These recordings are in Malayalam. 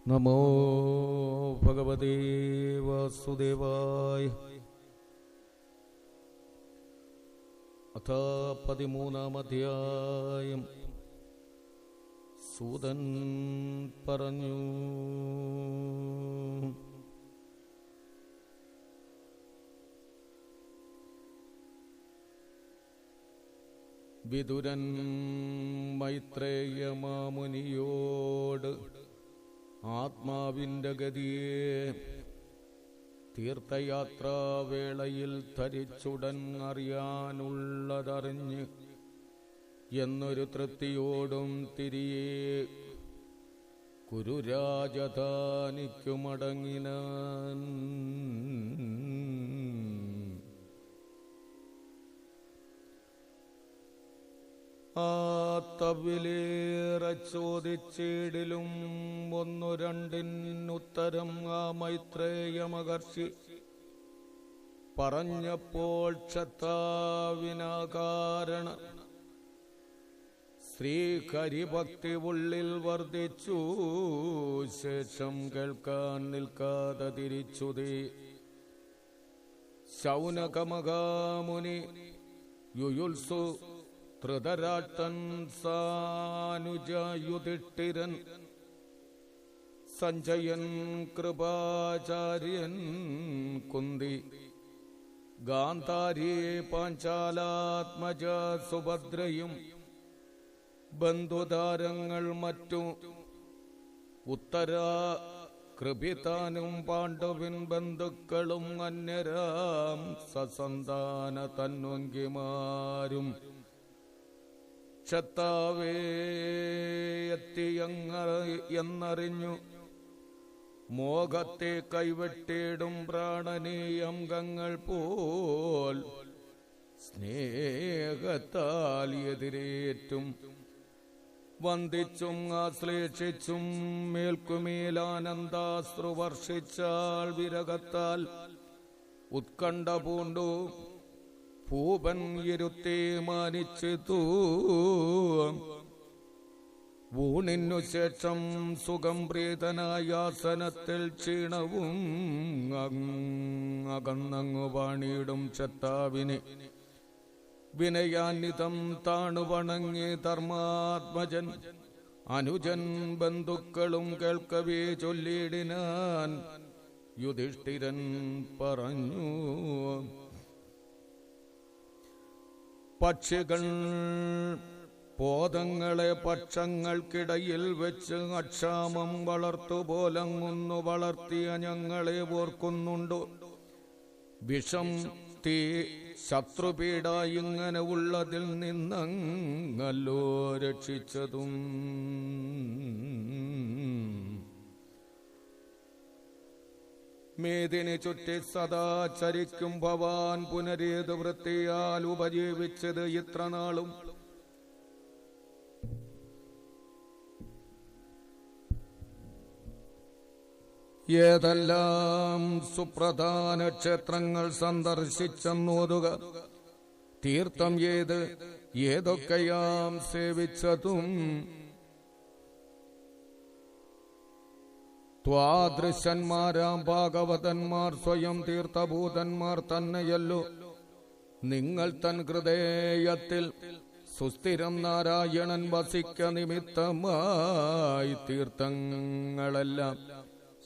നമോ ഭഗവതേ വാസുദേവായ. അഥ 13-ാം അധ്യായം. സൂതൻ പറഞ്ഞു, വിതുരൻ മൈത്രേയ മാമുനിയോട് ആത്മാവിൻ്റെ ഗതിയെ തീർത്ഥയാത്രാവേളയിൽ ധരിച്ചുടൻ അറിയാനുള്ളതറിഞ്ഞ് എന്നൊരു തൃപ്തിയോടും തിരിയെ കുരുരാജധാനിക്കു മടങ്ങിനാൻ. ആ തവിലേറെ ചോദിച്ചിടിലും ഒന്നു രണ്ടിനുത്തരം ആ മൈത്രേയ മഹർഷി പറഞ്ഞപ്പോൾ ക്ഷത്താവിനാകാരണ ശ്രീഹരിഭക്തി ഉള്ളിൽ വർദ്ധിച്ചു. ശേഷം കേൾക്കാൻ നിൽക്കാതെ തിരിച്ചുതേ ശൗനകമഹാമുനി യുയുത്സു ധൃതരാഷ്ട്രൻ സാനുജ യുധിഷ്ഠിരൻ സഞ്ജയൻ കൃപാചാര്യൻ കുന്തി ഗാന്ധാരി പാഞ്ചാലാത്മജ സുഭദ്രയും ബന്ധുതാരങ്ങൾ മറ്റു ഉത്തര കൃപിതാനും പാണ്ഡവിൻ ബന്ധുക്കളും അന്യരാം സസന്താന തന്വങ്കിമാരും ക്ഷത്താവേ എന്നറിഞ്ഞു മോഹത്തെ കൈവെട്ടിയിടും പ്രാണനീ അംഗങ്ങൾ പോൽ സ്നേഹത്താൽ എതിരേറ്റും വന്ദിച്ചും ആശ്ലേഷിച്ചും മേൽക്കുമേലാനന്ദാശ്രു വർഷിച്ചാൽ വിരകത്താൽ ഉത്കണ്ഠ പൂണ്ടു ഭൂപൻ ഇരുത്തി മാനിച്ചു. ഊണിനു ശേഷം സുഖം പ്രീതനായ ആസനത്തിൽ ക്ഷീണവും അകന്നങ്ങു വാണിയിടും ക്ഷത്താവിനെ വിനയാന്വിതം താണുവണങ്ങി ധർമാത്മജൻ അനുജൻ ബന്ധുക്കളും കേൾക്കവേ ചൊല്ലിയിടിനാൻ. യുധിഷ്ഠിരൻ പറഞ്ഞു, പക്ഷികൾ പോതങ്ങളെ പക്ഷങ്ങൾക്കിടയിൽ വെച്ച് അക്ഷാമം വളർത്തുപോലങ്ങുന്നു വളർത്തിയ ഞങ്ങളെ ഓർക്കുന്നുണ്ടോ? വിഷം തീ ശത്രുപീഡ ഇങ്ങനെ ഉള്ളതിൽ നിന്നങ്ങല്ലോ രക്ഷിച്ചതും. മേദിനി ചുറ്റി സദാ ചരിക്കും ഭവാൻ പുനരേതു വൃത്തിയാൽ ഉപജീവിച്ചത് ഇത്ര നാളും. ഏതെല്ലാം സുപ്രധാന ക്ഷേത്രങ്ങൾ സന്ദർശിച്ചെന്നോതുക, തീർത്ഥം ഏതൊക്കെയാം സേവിച്ചതും. ത്വാദൃശന്മാരാം ഭാഗവതന്മാർ സ്വയം തീർത്ഥഭൂതന്മാർ തന്നെയല്ലോ. നിങ്ങൾ തൻ ഹൃദയത്തിൽ സുസ്ഥിരം നാരായണൻ വസിക്ക നിമിത്തമായി തീർത്ഥങ്ങളെല്ലാം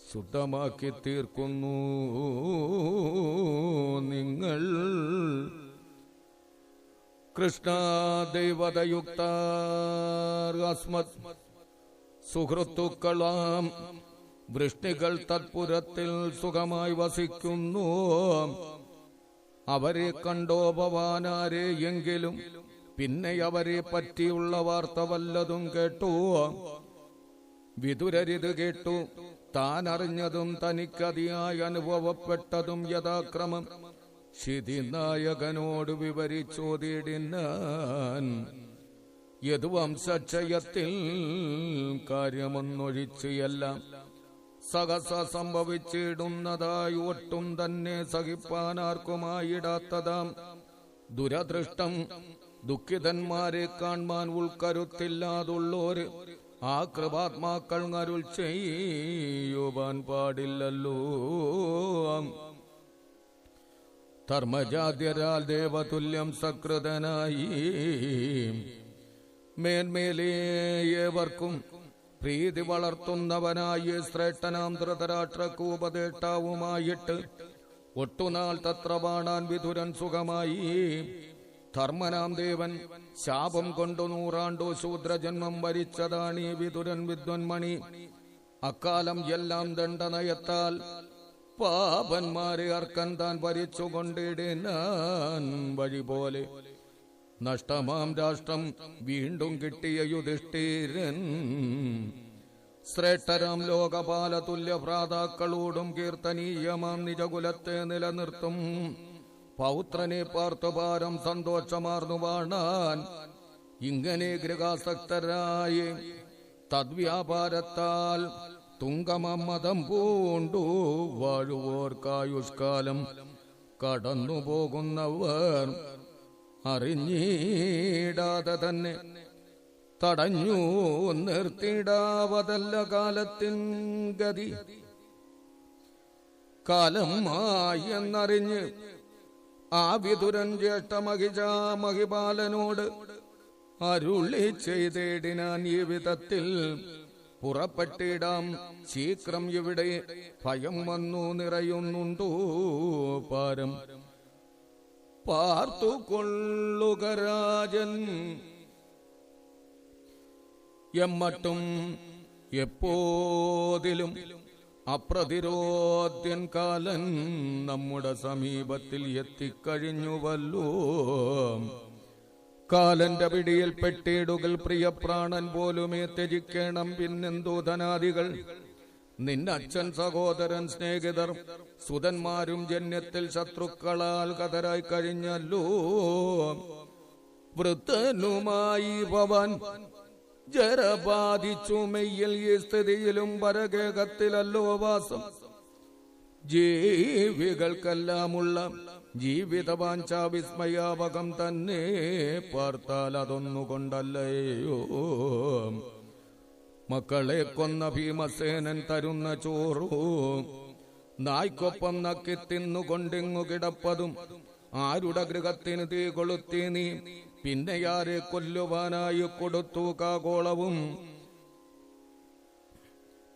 ശുദ്ധമാക്കി തീർക്കുന്നു. നിങ്ങൾ കൃഷ്ണ ദൈവതയുക്ത അസ്മത് സുഹൃത്തുക്കളാം വൃഷ്ണികൾ തത്പുരത്തിൽ സുഖമായി വസിക്കുന്നു. അവരെ കണ്ടോ ഭവാനാരെ എങ്കിലും പിന്നെ അവരെ പറ്റിയുള്ള വാർത്ത വല്ലതും കേട്ടു? വിതുരരിത് കേട്ടു. താൻ അറിഞ്ഞതും തനിക്കതിയായി അനുഭവപ്പെട്ടതും യഥാക്രമം ക്ഷിതിനായകനോട് വിവരിച്ചോതിടിനാൻ. യദുവംശക്ഷയത്തിൽ കാര്യമൊന്നൊഴിച്ച് എല്ലാം സഹസ സംഭവിച്ചിടുന്നതായി ഒട്ടും തന്നെ സഹിപ്പാനാർക്കുമായിടാത്തതാം ദുരദൃഷ്ടം ദുഃഖിതന്മാരെ കാണാൻ ഉൾക്കരുത്തില്ലാതുള്ളോര് ആ കൃപാത്മാക്കൾ അരുൾ ചെയ്യുവാൻ പാടില്ലല്ലോ. ധർമ്മജാത്യരാൽ ദേവതുല്യം സകൃതനായി മേന്മേലേവർക്കും പ്രീതി വളർത്തുന്നവനായി ശ്രേഷ്ഠനാം ധൃതരാഷ്ട്രക്ക് ഉപദേഷ്ടാവുമായിട്ട് ഒട്ടുനാൾ തത്ര വാണാൻ വിതുരൻ സുഖമായി. ധർമ്മനാം ദേവൻ ശാപം കൊണ്ടു 100 ആണ്ടു ശൂദ്രജന്മം വരിച്ചതാണീ വിതുരൻ വിദ്വന്മണി. അക്കാലം എല്ലാം ദണ്ഡനയത്താൽ പാപന്മാരെ അർക്കൻ താൻ ഭരിച്ചുകൊണ്ടിടാൻ വഴി പോലെ നഷ്ടമാം രാഷ്ട്രം വീണ്ടും കിട്ടിയ യുധിഷ്ഠിരൻ ശ്രേഷ്ഠരാം ലോകപാല തുല്യ ഭ്രാതാക്കളോടും കീർത്തനീയമാം നിജകുലത്തെ നിലനിർത്തും പൗത്രനെ പാർത്തുപാരം സന്തോഷമാർന്നു വാണാൻ ഇങ്ങനെ ഗൃഹാസക്തരായി തദ്വ്യാപാരത്താൽ തുങ്കമമ്മതം പൂണ്ടു വാഴുവോർക്കായുഷ്കാലം കടന്നു പോകുന്നവർ അറിഞ്ഞിടാതെ തന്നെ തടഞ്ഞു നിർത്തിടാവതല്ല കാലത്തിൻ ഗതി. കാലമായി എന്നറിഞ്ഞ് ആ വിതുരൻ ജ്യേഷ്ഠമഹിജാമഹിപാലനോട് അരുളി ചെയ്തേടിനാൻ ഈ വിധത്തിൽ പുറപ്പെട്ടിടാം ശീഘ്രം ഇവിടെ ഭയം വന്നു നിറയുന്നുണ്ടോ പാരം പാർത്തുകൊള്ളുക രാജൻ എമ്മട്ടും എപ്പോതിലും അപ്രതിരോധ്യൻ കാലൻ നമ്മുടെ സമീപത്തിൽ എത്തിക്കഴിഞ്ഞുവല്ലോ. കാലന്റെ പിടിയിൽ പെട്ടിടുകൾ പ്രിയപ്രാണൻ പോലുമേ ത്യജിക്കണം. പിന്നെന്തോ ധനാദികൾ നിന്നച്ഛൻ സഹോദരൻ സ്നേഹിതർ സുതന്മാരും ജന്യത്തിൽ ശത്രുക്കളാൽ കതരായി കഴിഞ്ഞല്ലോ. വൃദ്ധനുമായി ഭവൻ ജരബാധിച്ചു മെയ്യിൽ ഈ സ്ഥിതിയിലും പരകേകത്തിലല്ലോ വാസം. ജീവികൾക്കെല്ലാമുള്ള ജീവിതവാഞ്ച വിസ്മയാവകം തന്നെ പാർത്താൽ അതൊന്നുകൊണ്ടല്ലയോ. മക്കളെ കൊന്ന ഭീമസേനൻ തരുന്ന ചോറു നായ്ക്കൊപ്പം നക്കി തിന്നുകൊണ്ടിങ്ങു കിടപ്പതും ആരുടെ ഗൃഹത്തിന് തീ കൊളുത്തി നീ പിന്നെയാരെ കൊല്ലുവാനായി കൊടുത്തു കാകോളവും.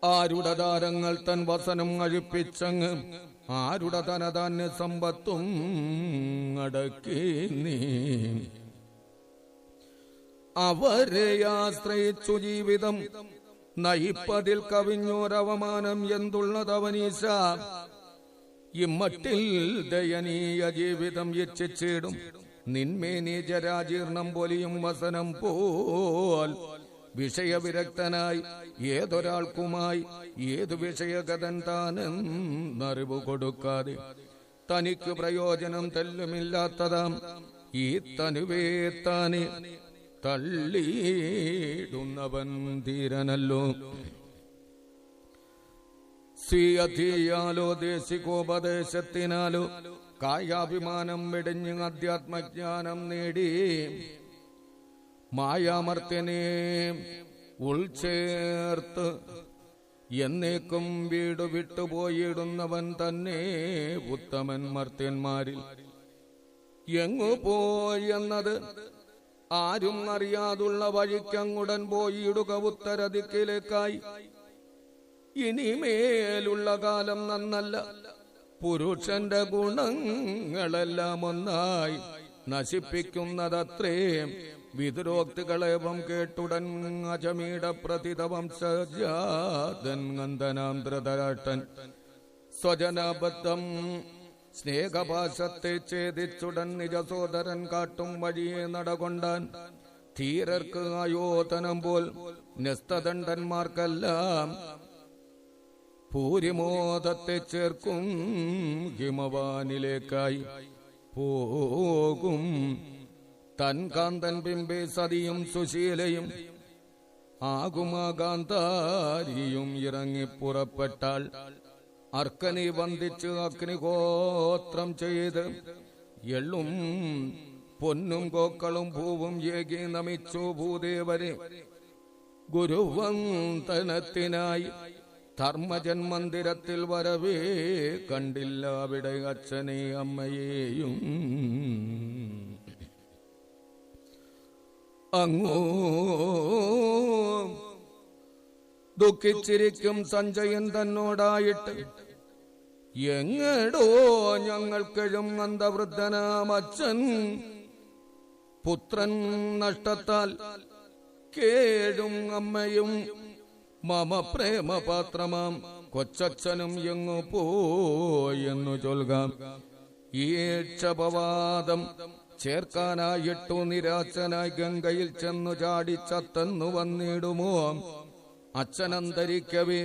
ആരുടെ താരങ്ങൾ തൻ വസനം അഴിപ്പിച്ചങ്ങ് ആരുടെ ധനധാന്യ സമ്പത്തും അടക്കി നീ അവരെ ആശ്രയിച്ചു ജീവിതം നയിപ്പതിൽ കവിഞ്ഞോരവമാനം എന്തുള്ളതവനീശ. ഇമ്മട്ടിൽ ദയനീയ ജീവിതം ഇച്ഛിച്ചിടും നിന്മേനി ജരാജീർണം പൊലിയും വസനം പോൽ. വിഷയവിരക്തനായി ഏതൊരാൾക്കുമായി ഏതു വിഷയഗതൻ താനെന്നറിവ് കൊടുക്കാതെ തനിക്ക് പ്രയോജനം തെല്ലുമില്ലാത്തതാം ഈ തനുവേ താനെ തള്ളിയിടുന്നവൻ ധീരനല്ലോ. സ്വീയധിയാലോ ദേശികോപദേശത്തിനാലോ കായാഭിമാനം വെടിഞ്ഞ് അധ്യാത്മജ്ഞാനം നേടി മായാമർത്യനെ ഉൾച്ചേർത്ത് എന്നേക്കും വീട് വിട്ടുപോയിടുന്നവൻ തന്നെ ഉത്തമൻ മർത്യന്മാരിൽ. എങ്ങു പോയെന്നത് ആരും അറിയാതുള്ള വഴിക്കങ്ങുടൻ പോയിടുക ഉത്തരദിക്കിലേക്കായി. ഇനിമേലുള്ള കാലം നന്നല്ല. പുരുഷന്റെ ഗുണങ്ങളെല്ലാം ഒന്നായി നശിപ്പിക്കുന്നതത്രേ. വിതുരോക്തികളേവം കേട്ടുടൻ അജമീട പ്രതിതവംശജാതൻ ഗന്ധനാം ധൃതരാഷ്ട്രൻ സ്വജനബദ്ധം സ്നേഹപാശത്തെ ഛേദിച്ചുടൻ നിജസോദരൻ കാട്ടും വഴിയെ നടകൊണ്ടാൻ. ധീരർക്ക് ആയോധനം പോൽ ന്യസ്തദണ്ഡന്മാർക്കെല്ലാം ഭൂരിമോദത്തെ ചേർക്കും ഹിമവാനിലേക്കായി പോകും. തൻ കാന്തൻ ബിംബെ സതിയും സുശീലയും ആകുമാ കാന്താരിയും ഇറങ്ങിപ്പുറപ്പെട്ടാൽ അർക്കനെ വന്ദിച്ച് അഗ്നിഗോത്രം ചെയ്ത് എള്ളും പൊന്നും കോക്കളും പൂവും ഏകി നമിച്ചു ഭൂദേവരെ. ഗുരുവന്ദനത്തിനായി ധർമ്മജൻ മന്ദിരത്തിൽ വരവേ കണ്ടില്ല അവിടെ അച്ഛനെ അമ്മയെയും. അങ്ങോ ദുഃഖിച്ചിരിക്കും സഞ്ജയൻ തന്നോടായിട്ട്, എങ്ങടോ ഞങ്ങൾക്കെഴും അന്ധവൃദ്ധനാം അച്ഛൻ പുത്രൻ നഷ്ടത്താൽ കേഴും അമ്മയും മമ പ്രേമപാത്രമാം കൊച്ചച്ഛനും എങ്ങു പോയെന്നു ചൊൽകാം. ഈ ക്ഷപവാദം ചേർക്കാനായിട്ടു നിരാശനായി ഗംഗയിൽ ചെന്നു ചാടിച്ചത്തെന്നു വന്നിടുമോ? അച്ഛനന്തരിക്കവേ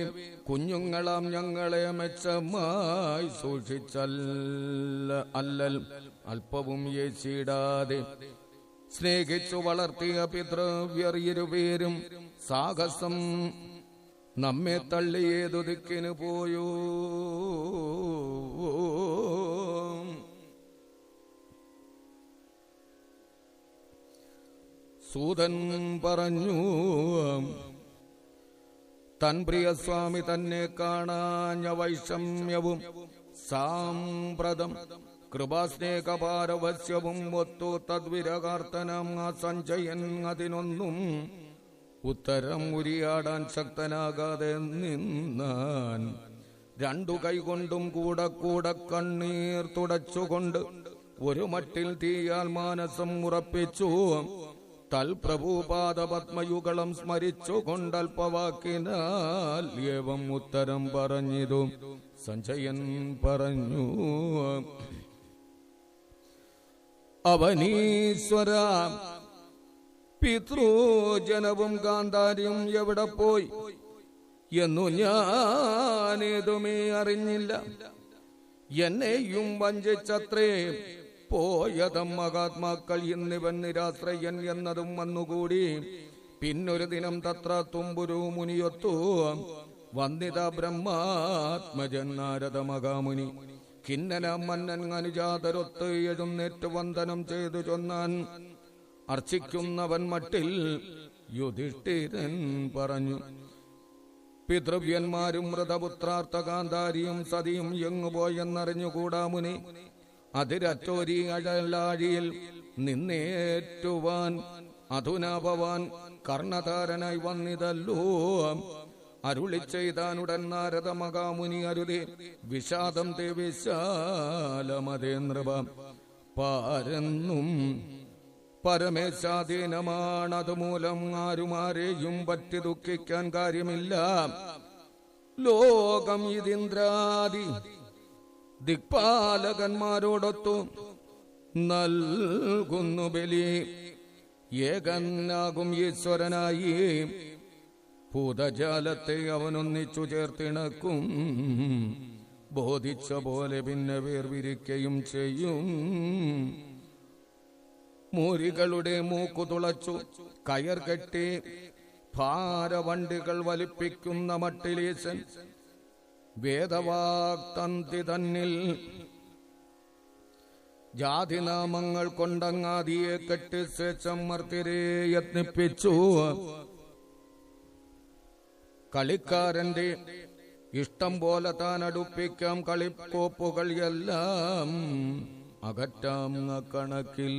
കുഞ്ഞുങ്ങളാം ഞങ്ങളെ മെച്ചമായി സൂക്ഷിച്ചല്ലൽ അല്പവും യേശിടാതെ സ്നേഹിച്ചു വളർത്തിയ പിതൃവ്യർ ഇരുപേരും സാഹസം നമ്മെ തള്ളിയേതു ദിക്കിന് പോയോ? സൂതൻ പറഞ്ഞു, തൻ പ്രിയസ്വാമി തന്നെ കാണാഞ്ഞ വൈഷമ്യവും സാമ്പ്രതം കൃപാസ്നേഹപാരവശ്യവും ഒത്തു തദ്വിരകാർത്തനം ആ സഞ്ജയൻ അതിനൊന്നും ഉത്തരം ഉരിയാടാൻ ശക്തനാകാതെ നിന്നാൻ. രണ്ടു കൈകൊണ്ടും കൂടെ കൂടെ കണ്ണീർ തുടച്ചുകൊണ്ട് ഒരു മട്ടിൽ തീയാൽ മാനസം ഉറപ്പിച്ചു. തൽപ്രഭുപാദപത്മയുഗളം സ്മരിച്ചു കൊണ്ടൽപവാക്കിനാൽ ഏവം ഉത്തരം പറഞ്ഞിതു. സഞ്ജയൻ പറഞ്ഞു, അവനീശ്വര, പിതൃജനവും ഗാന്ധാരിയും എവിടെ പോയി എന്നു ഞാനേതുമേ അറിഞ്ഞില്ല. എന്നെയും വഞ്ചിച്ചത്രേ പോയതം മഹാത്മാക്കൾ. ഇന്നിവൻ നിരാശ്രയൻ എന്നതും വന്നുകൂടി. പിന്നൊരു ദിനം തത്ര തുമ്പുരു മുനിയൊത്തു വന്ദിത ബ്രഹ്മാത്മജൻ നാരദ മഹാമുനി കിന്നന മന്നൻ അനുജാതരൊത്ത് എഴുന്നേറ്റ് വന്ദനം ചെയ്തു ചൊന്നാൻ. അർച്ചിക്കുന്നവൻ മട്ടിൽ യുധിഷ്ഠിരൻ പറഞ്ഞു, പിതൃവ്യന്മാരും മൃതപുത്രാർത്ഥ ഗാന്ധാരിയും സതിയും എങ്ങുപോയെന്നറിഞ്ഞുകൂടാ മുനി. അതിരറ്റോരി അഴലാഴിയിൽ നിന്നേറ്റുവാൻ അധുനാ ഭവാൻ കർണധാരനായി വന്നിതല്ലോ. അരുളി ചെയ്താനുടൻ നാരദ മഹാമുനി അരുതേ വിഷാദം ദേവിശാലമതേ നൃപ. പാരെന്നും പരമേശാധീനമാണതുമൂലം ആരുമാരെയും പറ്റി ദുഃഖിക്കാൻ കാര്യമില്ല. ലോകം ഇതിന്ദ്രാദി ദിക്പാലകന്മാരോടൊത്തു നൽകുന്നു ബലി. ഏകനാകും ഈശ്വരനായി ഭൂതജാലത്തെ അവനൊന്നിച്ചു ചേർത്തിണക്കും. ബോധിച്ച പോലെ പിന്നെ വേർവിരിക്കയും ചെയ്യും. മൂരികളുടെ മൂക്കു തുളച്ചു കയർ കെട്ടി ഭാരവണ്ടികൾ വലിപ്പിക്കുന്ന മട്ടിലീശൻ വേദവാക്തന്തി തന്നിൽ ജാതിനാമങ്ങൾ കൊണ്ടങ്ങാതിയെ കെട്ടി സ്വേച്ഛമർത്തിരെ യത്നിപ്പിച്ചു. കളിക്കാരന്റെ ഇഷ്ടം പോലെ താൻ അടുപ്പിക്കാം കളിക്കോപ്പുകൾ എല്ലാം അകറ്റാം കണക്കിൽ.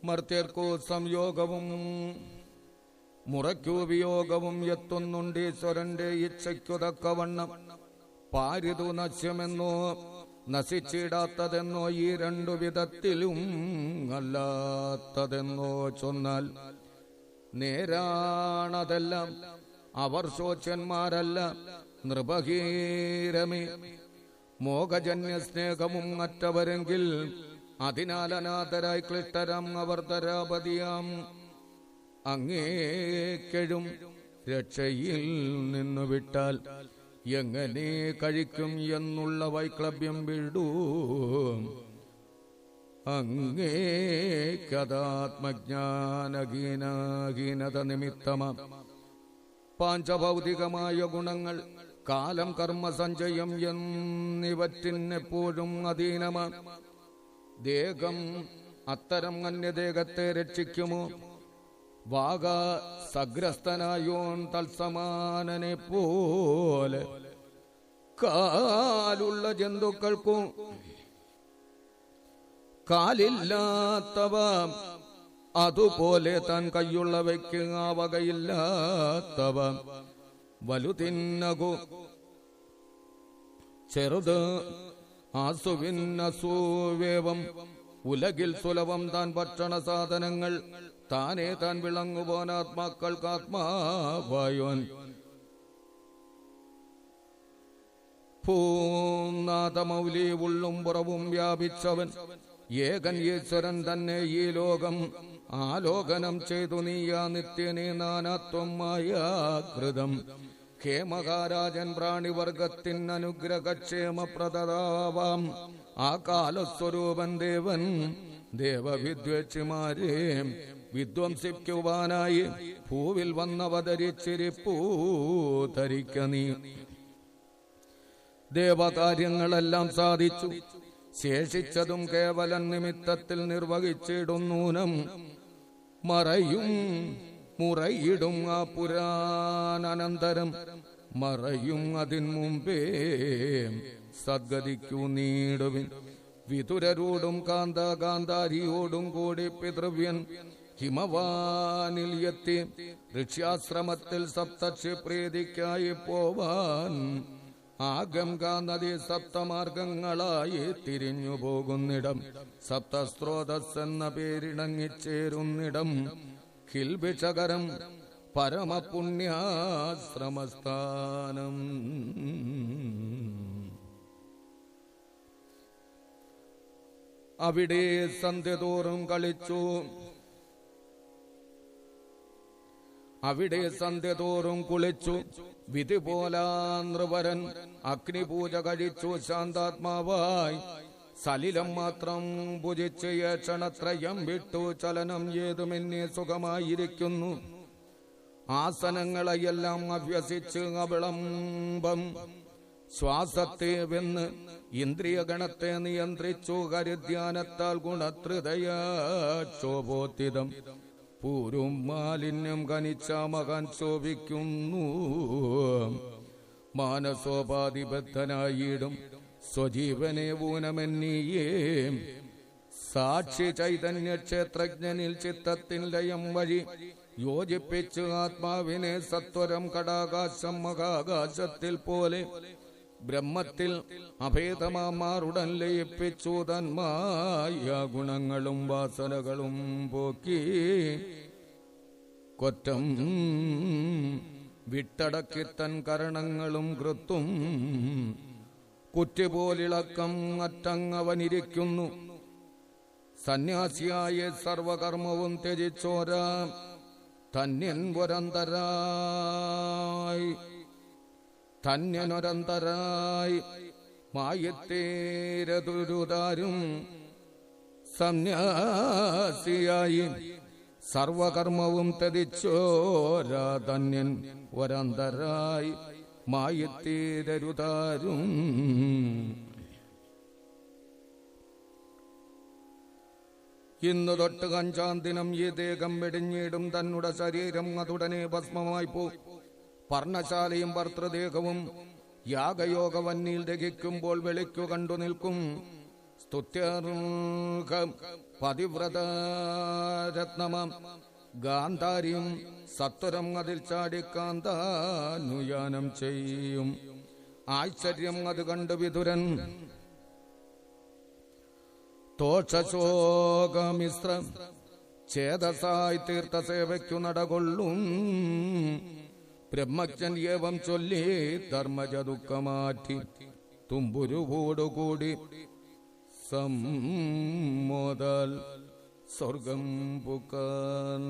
മർത്യർക്കു സംയോഗവും മുറയ്ക്കു വിയോഗവും എത്തുന്നുണ്ട്. ഈശ്വരന്റെ ഇച്ഛയ്ക്കു തക്കവണ്ണം പാരിതു നശ്യമെന്നോ നശിച്ചിടാത്തതെന്നോ ഈ രണ്ടു വിധത്തിലും അല്ലാത്തതെന്നോ ചൊന്നാൽ നേരാണതെല്ലാം. അവർ ശോച്യന്മാരല്ല നൃപഹീരമേ. മോഹജന്യ സ്നേഹവും മറ്റവരെങ്കിൽ അതിനാൽ അനാഥരായി ക്ലിഷ്ടരാം അവർ ധരാപതിയാം. അങ്ങേക്കെഴും രക്ഷയിൽ നിന്നു വിട്ടാൽ എങ്ങനെ കഴിക്കും എന്നുള്ള വൈക്ലഭ്യം വിടൂ. അങ്ങേക്കഥാത്മജ്ഞാനഹീനത നിമിത്തമാം പാഞ്ചഭൗതികമായ ഗുണങ്ങൾ കാലം കർമ്മ സഞ്ചയം എന്നിവറ്റിനെപ്പോഴും അധീനമാം. ദേഹം അത്തരം അന്യദേഹത്തെ രക്ഷിക്കുമോ? വാഗ സഗ്രസ്തനായോൻ തത്സമാനനെ പോലെ കാലുള്ള ജന്തുക്കൾക്കും കാലില്ലാത്തവ അതുപോലെ താൻ കൈയുള്ളവയ്ക്ക് ആ വകയില്ലാത്തവ വലുതിന്നകു ചെറുത് ആസുവിന്നസൂവേവം ഉലകിൽ സുലഭം താൻ ഭക്ഷണ സാധനങ്ങൾ താനേ താൻ വിളങ്ങുവാൻ ആത്മാക്കൾക്ക് ആത്മാവായോൻ പൂനാഥമൗലി ഉള്ളും പുറവും വ്യാപിച്ചവൻ ഏകൻ ഈശ്വരൻ തന്നെ ഈ ലോകം ആലോകനം ചെയ്തു നീയാ നിത്യനേ നാനാത്വമായ കൃതം ഖേമകാരാജൻ പ്രാണിവർഗത്തിൻ അനുഗ്രഹക്ഷേമപ്രദാവാം ആ കാലസ്വരൂപൻ ദേവൻ ദേവവിദ്വേഷിമാരെ വിധ്വംസിക്കുവാനായി ഭൂവിൽ വന്നവതരിച്ചിരിപ്പൂ ധരിക്ക നീ. ദേവകാര്യങ്ങളെല്ലാം സാധിച്ചു, ശേഷിച്ചതും കേവലം നിമിത്തത്തിൽ നിർവഹിച്ചിടുന്നൂനം മുറയിടും ആ പുരാനന്തരം മറയും അതിൻ മുമ്പേ സദ്ഗതിക്കു നീടുവിൻ. വിതുരരോടും കാന്താരിയോടും കൂടി പിതൃവ്യൻ ഹിമവാനിൽ എത്തി ഋഷ്യാശ്രമത്തിൽ സപ്തർഷി പ്രീതിക്കായി പോവാൻ ആ ഗംഗാ നദി സപ്തമാർഗങ്ങളായി തിരിഞ്ഞു പോകുന്നിടം സപ്തസ്രോതസ് എന്ന പേരിണങ്ങിച്ചേരുന്നിടം കിൽബിഷകരം പരമപുണ്യാശ്രമസ്ഥാനം. അവിടെ സന്ധ്യതോറും കളിച്ചു, അവിടെ സന്ധ്യതോറും കുളിച്ചു വിധി പോലാ നൃവരൻ അഗ്നിപൂജ കഴിച്ചു ശാന്താത്മാവായി സലിലം മാത്രം ഭുജിച്ച് ക്ഷണത്രയം വിട്ടു ചലനം ഏതുമെന്നെ സുഖമായിരിക്കുന്നു. ആസനങ്ങളെയെല്ലാം അഭ്യസിച്ച് അവിളംബം ശ്വാസത്തെ വെന്ന് ഇന്ദ്രിയഗണത്തെ നിയന്ത്രിച്ചു ഹരിധ്യാനത്താൽ ഗുണത്രിതയ ശോഭോത്തിതം പൂരും മാലിന്യം കനിച്ച മകാൻ ശോഭിക്കുന്നു. മാനസോപാധിബദ്ധനായിടും സ്വജീവനെ ഊനമെന്നിയേ സാക്ഷി ചൈതന്യ ക്ഷേത്രജ്ഞനിൽ ചിത്തത്തിൻ ലയം വഴി യോജിപ്പിച്ചു ആത്മാവിനെ സത്വരം കടാകാശം മഹാകാശത്തിൽ പോലെ ബ്രഹ്മത്തിൽ അഭേദമാറുടൻ ലയിപ്പിച്ചു തന്മായ ഗുണങ്ങളും വാസനകളും പോക്കി കൊറ്റം വിട്ടടക്കി തൻ കരണങ്ങളും കൃത്തും കുറ്റുപോലിളക്കം അറ്റങ്ങവനിരിക്കുന്നു. സന്യാസിയായ സർവകർമ്മവും ത്യജിച്ചോരാ ധന്യനൊരന്തരായി മായത്തേരതുരുതാരും സന്യാസിയായി സർവകർമ്മവും ത്യജിച്ചോരാ ധന്യൻ ഒരന്തരായി മായത്തേരരുതാരും. ഇന്നു തൊട്ട് 5-ാം ദിനം ഈ ദേഹം വെടിഞ്ഞിടും തന്നുടെ ശരീരം അതുടനെ ഭസ്മമായി പോ. പർണശാലയും ഭർത്തൃദേഹവും യാഗയോഗവന്നിൽ ദഹിക്കുമ്പോൾ വെളിക്കു കണ്ടു നിൽക്കും. സ്തുത്യർഹ പതിവ്രതരത്നമാം ഗാന്ധാരിയും സത്വരം അതിൽ ചാടിക്കാന്താനുയാനം ചെയ്യും. ആശ്ചര്യം അത് കണ്ടു വിതുരൻ തോഷശോകമിശ്ര ചേതസായി തീർത്ഥസേവയ്ക്കു നടകൊള്ളും. ബ്രഹ്മജ്ഞൻ ഏവം ചൊല്ലി ധർമ്മജദുഃഖമാറ്റി തുമ്പുരുവോടുകൂടി സമ്മോദാൽ സ്വർഗം പുക്കാൻ.